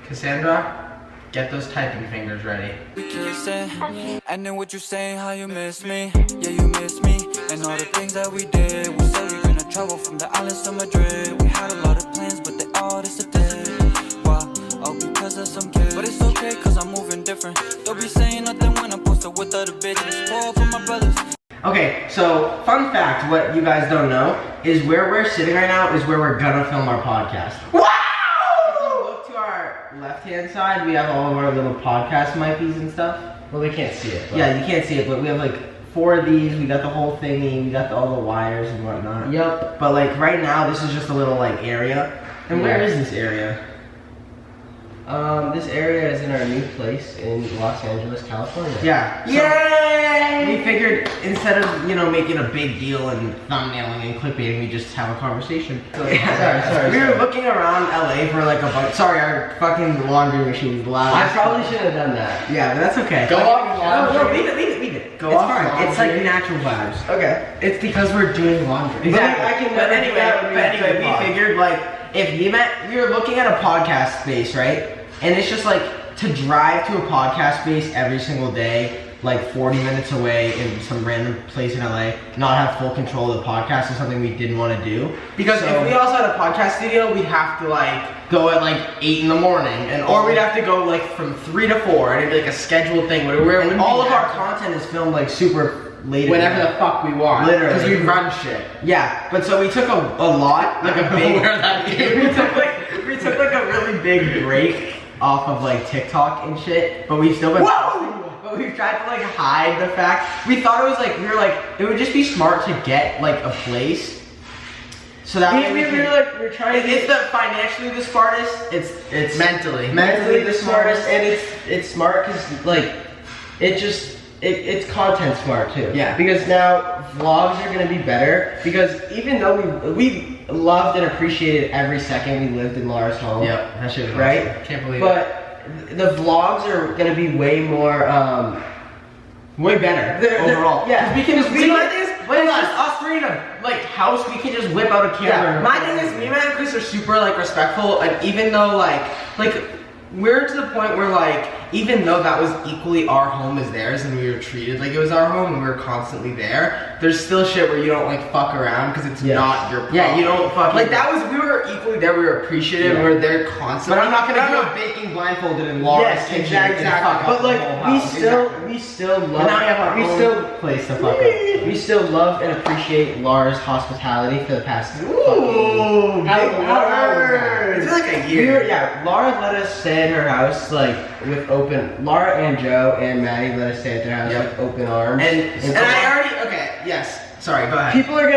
Cassandra, get those typing fingers ready. And then what you saying, how you miss me? Yeah, you miss me. And all the things that we did. We said we were gonna travel from the islands to Madrid. We had a lot of plans, but they all disappeared. Why? Oh, because of some kids. But it's okay, cause I'm moving different. Don't be saying nothing when I'm posted with other bitches. Pour up for my brothers. Okay, so fun fact, what you guys don't know is where we're sitting right now is where we're gonna film our podcast. Wow! If you look to our left-hand side, we have all of our little podcast microphone and stuff. Well, they can't see it. But. Yeah, you can't see it, but we have like 4 of these. We got the whole thingy. We got all the wires and whatnot. Yep. But like right now, this is just a little like area. And where is this area? This area is in our new place in Los Angeles, California. Yeah. So yay! We figured instead of, you know, making a big deal and thumbnailing and clickbaiting, we just have a conversation. Sorry. We were looking around LA for like a bunch. Sorry, our fucking laundry machine's loud. I probably should have done that. Yeah, but that's okay. Go off laundry. No, leave it. Go it's off fine. laundry. It's like natural vibes. Okay. It's because we're doing laundry. Exactly. But anyway, we figured like if we were looking at a podcast space, right? And it's just like to drive to a podcast space every single day, like 40 minutes away in some random place in LA, not have full control of the podcast is something we didn't want to do. Because if we also had a podcast studio, we'd have to like go at like 8 in the morning, or we'd have to go like from 3 to 4, and it'd be like a scheduled thing. And all of our content is filmed like super late. Whenever the fuck we want. Literally. Because we run shit. Yeah, but so we took a lot, like a big, we took like a really big break off of like TikTok and shit, but we've still been posting, but we've tried to like hide the fact. We thought it was like, we were like, it would just be smart to get like a place so that we're trying to. It's the financially the smartest, it's mentally the smartest, and it's smart because like it's content smart too. Yeah. Because now vlogs are gonna be better because even though we loved and appreciated every second we lived in Laura's home. Yep, that shit was right. Awesome. Can't believe but it. The vlogs are gonna be way more, way better overall. Yeah, because we like this. When it's just us three in a like house, we can just whip out a camera. Yeah. My thing is, me and Chris are super like respectful, and even though like we're to the point where like even though that was equally our home as theirs and we were treated like it was our home and we were constantly there, there's still shit where you don't like fuck around because it's not your problem. Yeah, you don't fucking like that was, we were equally there, we were appreciative, we were there constantly. But I'm not gonna go baking blindfolded in Laura's kitchen. Exactly. But like we still love. But now we have our own place to fuck up. We still love and appreciate Laura's hospitality for the past How long was that? It's like a year. Laura let us stay at her house like with open. Laura and Joe and Maddie let us stay at their house with open arms. And I already sorry, go ahead. People are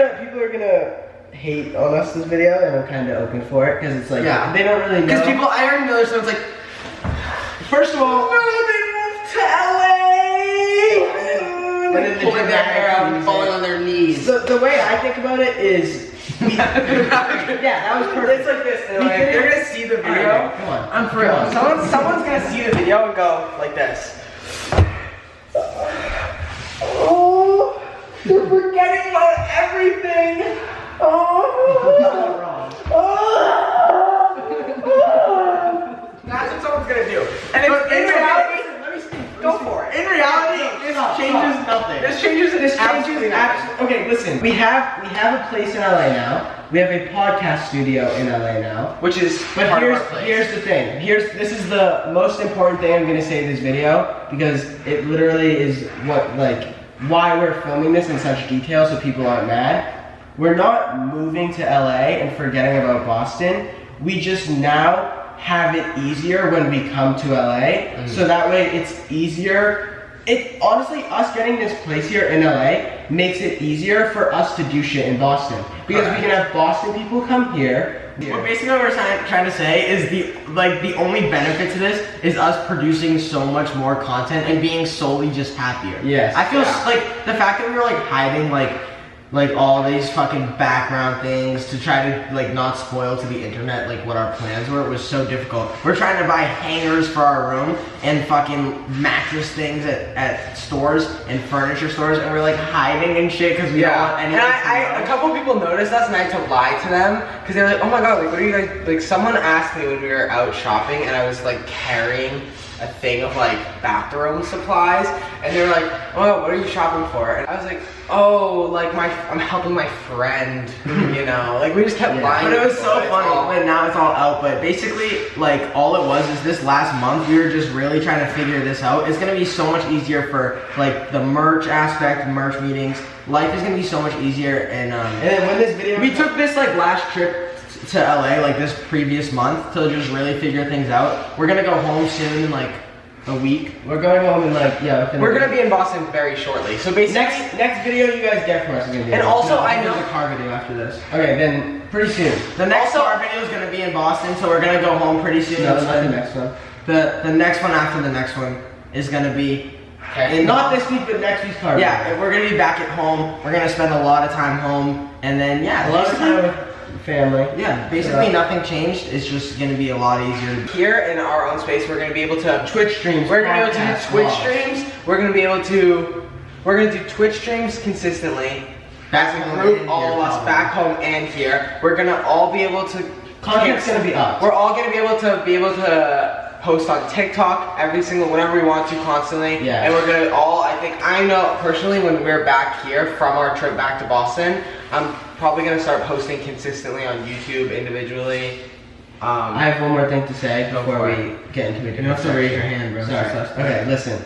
gonna hate on us this video, and I'm kind of open for it because it's like they don't really know. Because I already know this, so it's like, first of all, no, they moved to LA. And then pulling their hair out and falling on their knees. So the way I think about it is. That was perfect. It's like this. They're gonna see the video. Come on. I'm for real. Someone's gonna see the video and go like this. Oh, you're forgetting about everything. That's what someone's gonna do. And in reality, go for it. In reality, this changes nothing. This changes absolutely nothing. Okay, listen. We have a place in LA now. We have a podcast studio in LA now. Which is But here's the thing. This is the most important thing I'm gonna say in this video because it literally is why we're filming this in such detail so people aren't mad. We're not moving to LA and forgetting about Boston. We just now have it easier when we come to LA. So that way it's easier. It honestly, us getting this place here in LA makes it easier for us to do shit in Boston because we can have Boston people come here. Well, basically what we're trying to say is the only benefit to this is us producing so much more content and being solely just happier. Yes. I feel like the fact that we were like hiding like like all these fucking background things to try to like not spoil to the internet like what our plans were. It was so difficult. We're trying to buy hangers for our room and fucking mattress things at stores and furniture stores, and we're like hiding and shit because we don't want anyone to know. A couple people noticed us and I had to lie to them because they were like, oh my god, like what are you guys, like someone asked me when we were out shopping and I was like carrying a thing of like bathroom supplies, and they were like, oh, what are you shopping for? And I was like, oh, like I'm helping my friend, you know, like we just kept lying. But it was so funny, but now it's all out. But basically, like all it was is this last month we were just really trying to figure this out. It's gonna be so much easier for like the merch aspect, merch meetings. Life is gonna be so much easier, and then when this video, we took this like last trip to LA like this previous month to just really figure things out. We're gonna go home soon in like a week. We're going home in like, we're gonna be in Boston very shortly. So basically, next video you guys get from us is gonna be. And also, I know the car video after this. Okay, then pretty soon. The next car video is gonna be in Boston, so we're gonna go home pretty soon. No, not the next one. The next one after the next one is gonna be. Okay. Not this week, but next week's car video. Yeah, we're gonna be back at home. We're gonna spend a lot of time home, and then a lot of time with family. Yeah, basically nothing changed. It's just gonna be a lot easier. Here in our own space, we're gonna be able to Twitch streams. We're gonna be able to do Twitch streams. We're gonna do Twitch streams consistently. As a group, all of us back home and here. We're gonna all be able to. Content's gonna be up. We're all gonna be able to post on TikTok whenever we want to constantly. Yeah. And we're gonna all, I know personally when we're back here from our trip back to Boston, I'm probably gonna start posting consistently on YouTube individually. I have one more thing to say before we get into it. You have to raise your hand, bro. Sorry. Okay, listen.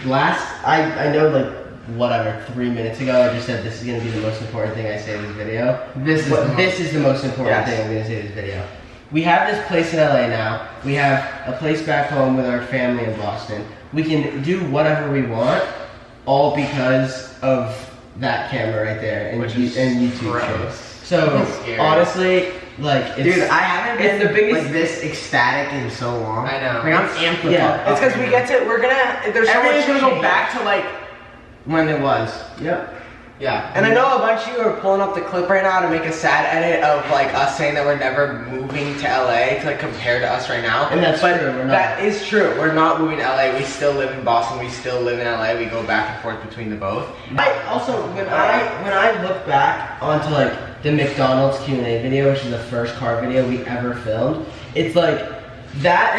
I know like whatever 3 minutes ago I just said this is gonna be the most important thing I say in this video. This is the most important thing I'm gonna say in this video. We have this place in LA now. We have a place back home with our family in Boston. We can do whatever we want, all because of that camera right there and YouTube. So honestly, like, it's, dude, I haven't been the biggest like this ecstatic in so long. I know. Like I'm amped. Yeah, it's because there's so everything's much gonna go back to like when it was. Yep. Yeah, and I know a bunch of you are pulling up the clip right now to make a sad edit of like us saying that we're never moving to LA to like compare to us right now. And that's true. We're not. That is true. We're not moving to LA. We still live in Boston. We still live in LA. We go back and forth between the both. When I look back onto like the McDonald's Q&A video, which is the first car video we ever filmed, it's like that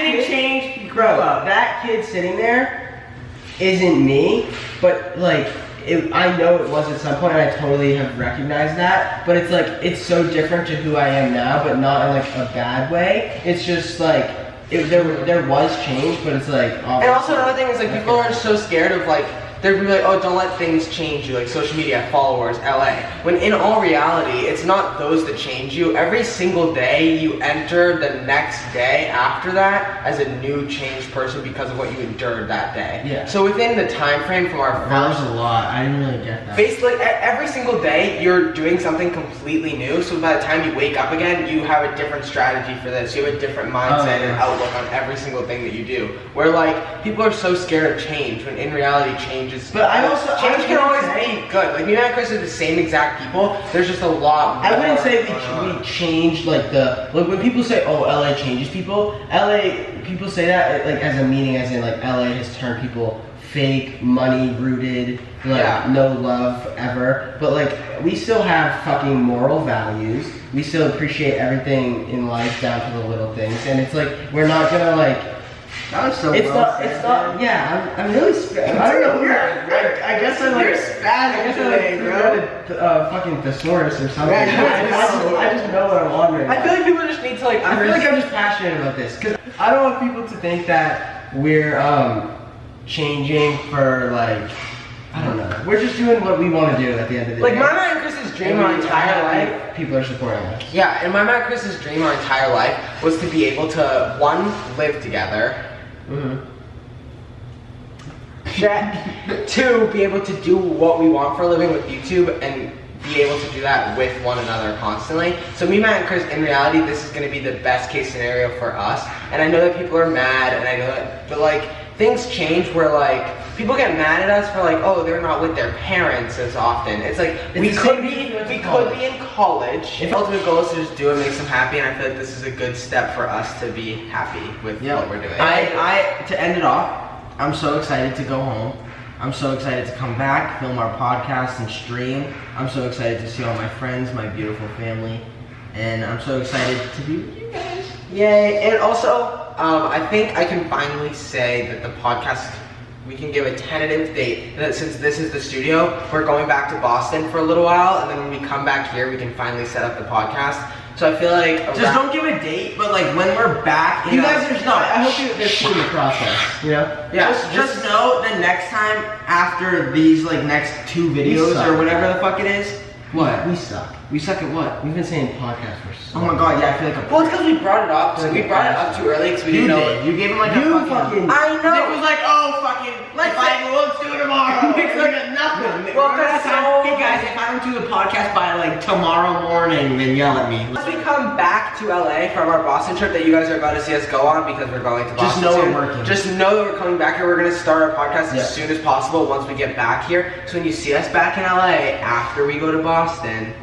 didn't change, bro. That kid sitting there isn't me, but like. I know it was at some point, and I totally have recognized that. But it's like it's so different to who I am now, but not in like a bad way. It's just like there was change, but it's like. And also another thing is like people are so scared of like they're really like, oh, don't let things change you, like social media, followers, LA. When in all reality, it's not those that change you. Every single day you enter the next day after that as a new changed person because of what you endured that day. Yeah. So within the time frame from our that was a lot. I didn't really get that. Basically, every single day you're doing something completely new. So by the time you wake up again, you have a different strategy for this. You have a different mindset and outlook on every single thing that you do. Where like people are so scared of change when in reality change is. But change can always be good. Like me and Chris are the same exact people. There's just a lot more. I wouldn't say we changed like when people say, oh, LA changes people. People say that like as a meaning, as in like LA has turned people fake, money rooted, like no love ever. But like we still have fucking moral values. We still appreciate everything in life down to the little things, and it's like we're not gonna like. That was so it's not. Yeah, I'm really. I don't know. I guess I'm like. I guess I'm like fucking thesaurus or something. I just know what I'm on right now. I feel like people just need to like. I feel like I'm just passionate about this because I don't want people to think that we're changing for like. I don't know. We're just doing what we want to do at the end of the day. Like my and Chris's dream our entire life. People are supporting us. Yeah, and my and Chris's dream our entire life was to be able to live together. Two, be able to do what we want for a living with YouTube and be able to do that with one another constantly. So me, Matt, and Chris, in reality, this is going to be the best case scenario for us. And I know that people are mad, and I know that, but like things change where like people get mad at us for like, oh, they're not with their parents as often. It's like we could be in college. If ultimate goal is to just do what makes them happy, and I feel like this is a good step for us to be happy with what we're doing. To end it off, I'm so excited to go home. I'm so excited to come back, film our podcast and stream. I'm so excited to see all my friends, my beautiful family, and I'm so excited to be with you guys. Yay! And also, I think I can finally say that the podcast, we can give a tentative date that since this is the studio, we're going back to Boston for a little while, and then when we come back here, we can finally set up the podcast. So I feel like just don't give a date, but like when we're back, you guys are not. I hope you're in the process. You know? Yeah. Just know that next time after these like next 2 videos or whatever the fuck it is. What? We suck. We suck at what? We've been saying podcast for so long. Oh my god, yeah, I feel like well, it's because we brought it up. So we brought it up too early because we didn't know. You gave him like a fucking. I know. Nick was like, oh fucking. Let's do it tomorrow. Nick's like nothing. Well, hey guys, if I don't do the podcast by like tomorrow morning, then yell at me. Once we come back to LA from our Boston trip that you guys are about to see us go on because we're going to Boston. Just know we're working. Just know that we're coming back here. We're gonna start our podcast as soon as possible once we get back here. So when you see us back in LA after we go to Boston.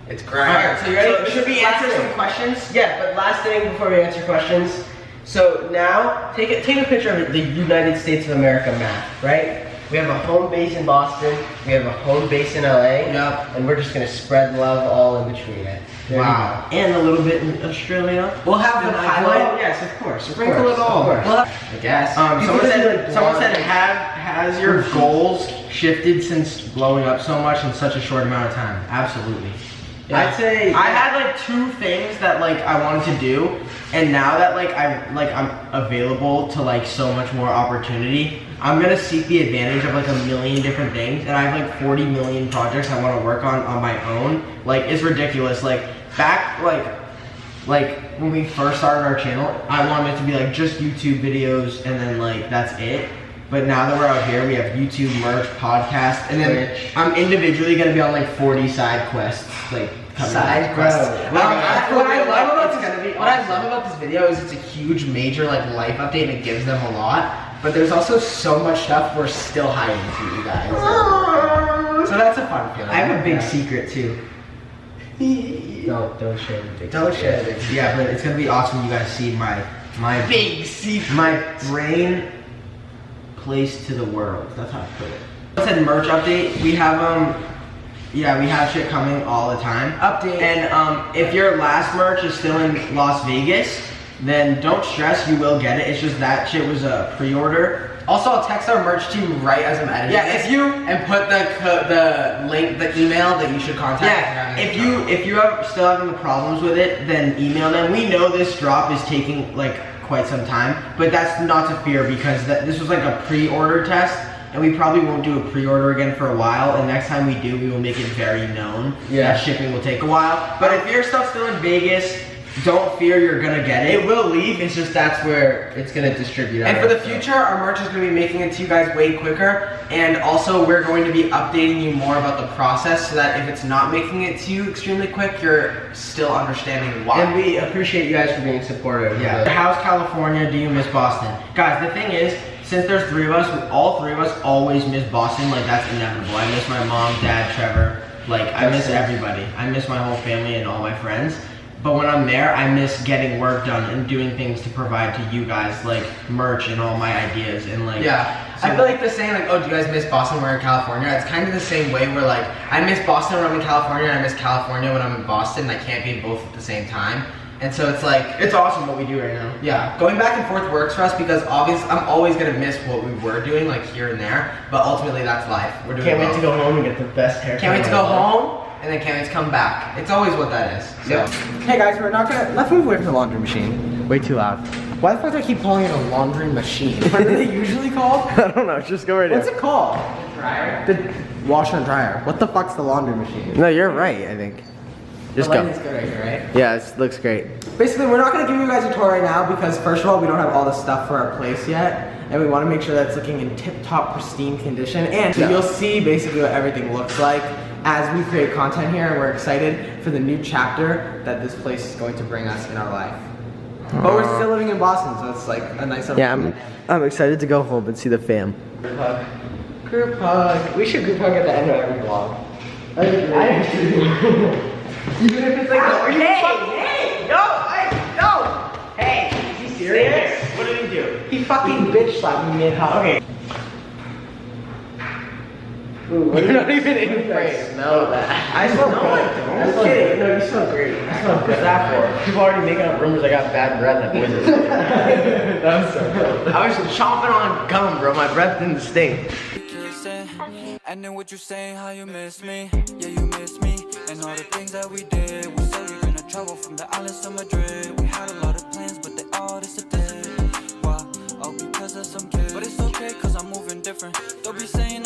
It's great. Alright, so you ready? Should we answer some questions? Yeah, but last thing before we answer questions. So now, take a picture of the United States of America map, right? We have a home base in Boston, we have a home base in LA, and we're just gonna spread love all in between it. Wow. And a little bit in Australia. We'll have the highlight. Yes, of course. Sprinkle it all. I guess. Someone said, has your goals shifted since blowing up so much in such a short amount of time? Absolutely. Yeah. I'd say I had like 2 things that like I wanted to do, and now that I'm available to like so much more opportunity, I'm gonna seek the advantage of like a million different things, and I have like 40 million projects I want to work on my own. Like it's ridiculous. Like back like when we first started our channel, I wanted it to be like just YouTube videos and then like that's it. But now that we're out here, we have YouTube, merch, podcast, and then I'm individually gonna be on like 40 side quests, like side quests. What I love about this video is it's a huge, major like life update, and it gives them a lot. But there's also so much stuff we're still hiding from you guys. So that's a fun feeling. I have a big secret too. Don't share the big. Don't share the big. Yeah, but it's gonna be awesome. When you guys see my big secret. My brain place to the world. That's how I put it. I said merch update. We have we have shit coming all the time. Update. And if your last merch is still in Las Vegas, then don't stress, you will get it. It's just that shit was a pre-order. Also, I'll text our merch team right as I'm editing. Yeah, if you and put the link, the email that you should contact. Yeah, if you are still having the problems with it, then email them. We know this drop is taking like quite some time, but that's not to fear because this was like a pre-order test, and we probably won't do a pre-order again for a while, and next time we do, we will make it very known that shipping will take a while. But if your stuff's still in Vegas, don't fear, you're gonna get it. It will leave, it's just that's where it's gonna distribute. And for the future, our merch is gonna be making it to you guys way quicker, and also we're going to be updating you more about the process so that if it's not making it to you extremely quick, you're still understanding why. And we appreciate you guys for being supportive. Yeah. How's California? Do you miss Boston? Guys, the thing is, since there's 3 of us, all 3 of us always miss Boston. Like that's inevitable. I miss my mom, dad, Trevor. Like I miss everybody. I miss my whole family and all my friends. But when I'm there, I miss getting work done and doing things to provide to you guys, like merch and all my ideas and like. Yeah, so I feel like the saying like, oh, do you guys miss Boston when we're in California? It's kind of the same way where like, I miss Boston when I'm in California and I miss California when I'm in Boston. I can't be in both at the same time. And so it's like, it's awesome what we do right now. Yeah, going back and forth works for us because obviously I'm always gonna miss what we were doing like here and there, but ultimately that's life. We're doing. Can't wait to go home and get the best haircut. Can't wait to go home. And then can't wait to come back. It's always what that is. So. Hey guys, let's move away from the laundry machine. Way too loud. Why the fuck do I keep calling it a laundry machine? What are they usually called? I don't know, just go right What's there. it called? The dryer. The washer and dryer. What the fuck's the laundry machine? No, you're right, I think. Just the go. lighting's good right here, right? Yeah, it looks great. Basically, we're not gonna give you guys a tour right now because first of all, we don't have all the stuff for our place yet. And we wanna make sure that it's looking in tip-top pristine condition. And so you'll see basically what everything looks like as we create content here, and we're excited for the new chapter that this place is going to bring us in our life. But we're still living in Boston, so it's like a nice little... Yeah, I'm excited to go home and see the fam. Group hug. Group hug. We should group hug at the end of every vlog. I agree. Even if it's like, hey, no. Hey, is he serious? What did he do? He fucking bitch slapped me mid-hug. Okay. Ooh, you're not even in frame. Smell that. I smell good. I'm kidding. No, you smell great. I smell good. What's that for? People already making up rumors I got bad breath and poison. That was so cool. I was chomping on gum, bro. My breath didn't stink. And then what you saying, how you miss me? Yeah, you miss me. And all the things that we did. We said we gonna travel from the islands to Madrid. We had a lot of plans, but they all disappeared. Why? All because of some kids. But it's okay, cause I'm moving different. Don't be saying